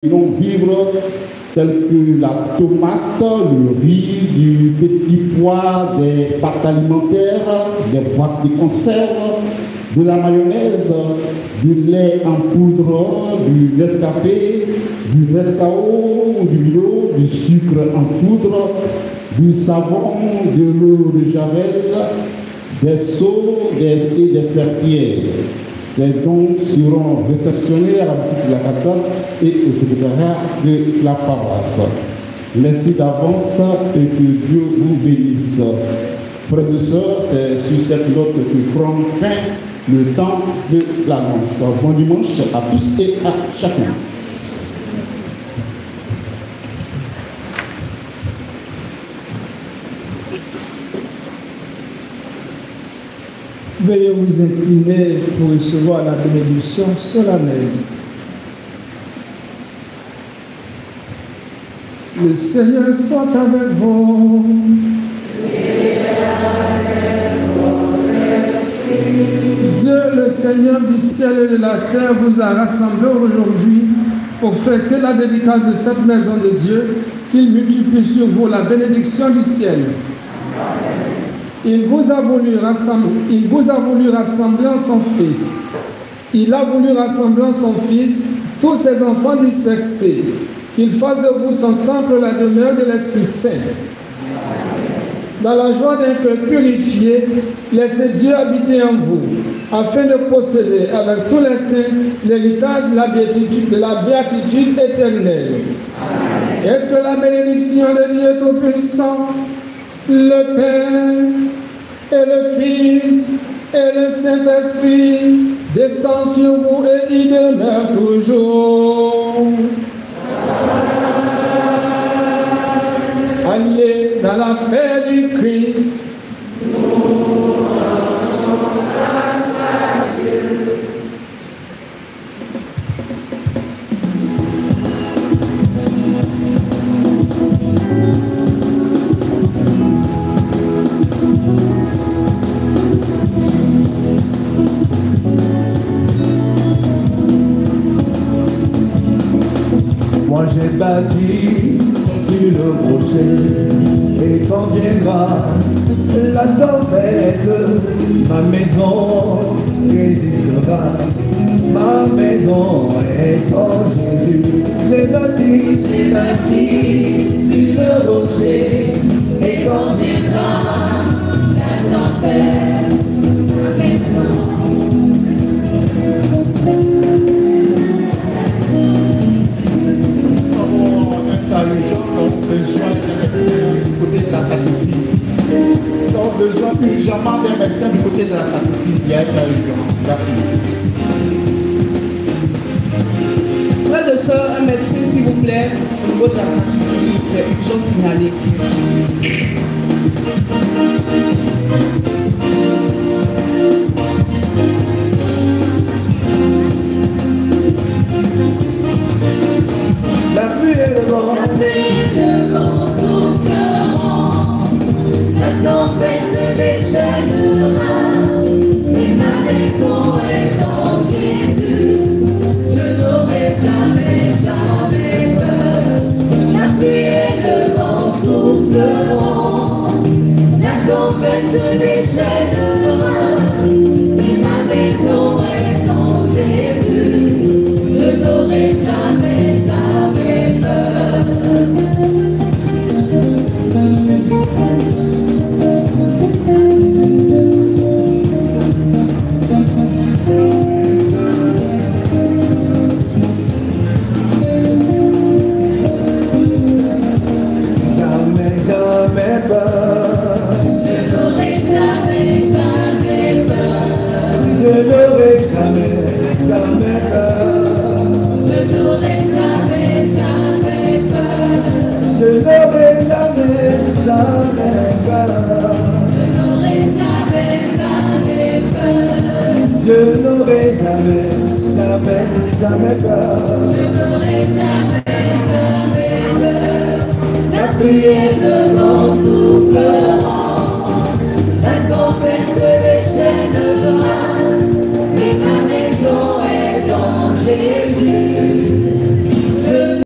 non vivres tels que la tomate, le riz, du petit pois, des pâtes alimentaires, des boîtes de conserve, de la mayonnaise, du lait en poudre, du Nescafé, du Nescao, du Milo, du sucre en poudre, du savon, de l'eau de Javel, des seaux et des serpillères. Ces dons seront réceptionnés à la boutique de la Caritas et au secrétariat de la paroisse. Merci d'avance et que Dieu vous bénisse. Frères et sœurs, c'est sur cette note que prend fin le temps de l'annonce. Bon dimanche à tous et à chacun. Veuillez vous incliner pour recevoir la bénédiction solennelle. Le Seigneur soit avec vous. Dieu, le Seigneur du ciel et de la terre, vous a rassemblés aujourd'hui pour fêter la dédicace de cette maison de Dieu, qu'il multiplie sur vous la bénédiction du ciel. Il vous a voulu rassembler en son Fils. Il a voulu rassembler en son Fils tous ses enfants dispersés, qu'il fasse de vous son temple, la demeure de l'Esprit Saint. Dans la joie d'un cœur purifié, laissez Dieu habiter en vous, afin de posséder avec tous les saints l'héritage de la béatitude éternelle. Et que la bénédiction de Dieu Tout-Puissant, le Père et le Fils et le Saint-Esprit descendent sur vous et y demeurent toujours. Allez dans la paix du Christ. Moi j'ai bâti sur le rocher, et quand viendra la tempête, ma maison résistera. Ma maison est en Jésus. J'ai bâti sur le rocher, et quand viendra la tempête, ma maison. Besoin d'un médecin du côté de la sacristie. Nous avons besoin urgemment d'un médecin du côté de la sacristie. Il y a un urgent. Merci. Frères et sœurs, un médecin s'il vous plaît, au niveau de la sacristie s'il vous plaît, urgent signalé. La pluie et le vent souffleront, la tempête se déchaînera, et ma maison est en Jésus. Je n'aurai jamais peur. La pluie et le vent souffleront, la tempête se déchaînera, et ma maison est en Jésus. Je n'aurai jamais peur. Jamais peur. Je n'aurai jamais peur. Je n'aurai jamais peur. Je n'aurai jamais peur. Je n'aurai jamais peur. Je n'aurai jamais peur. La pluie et le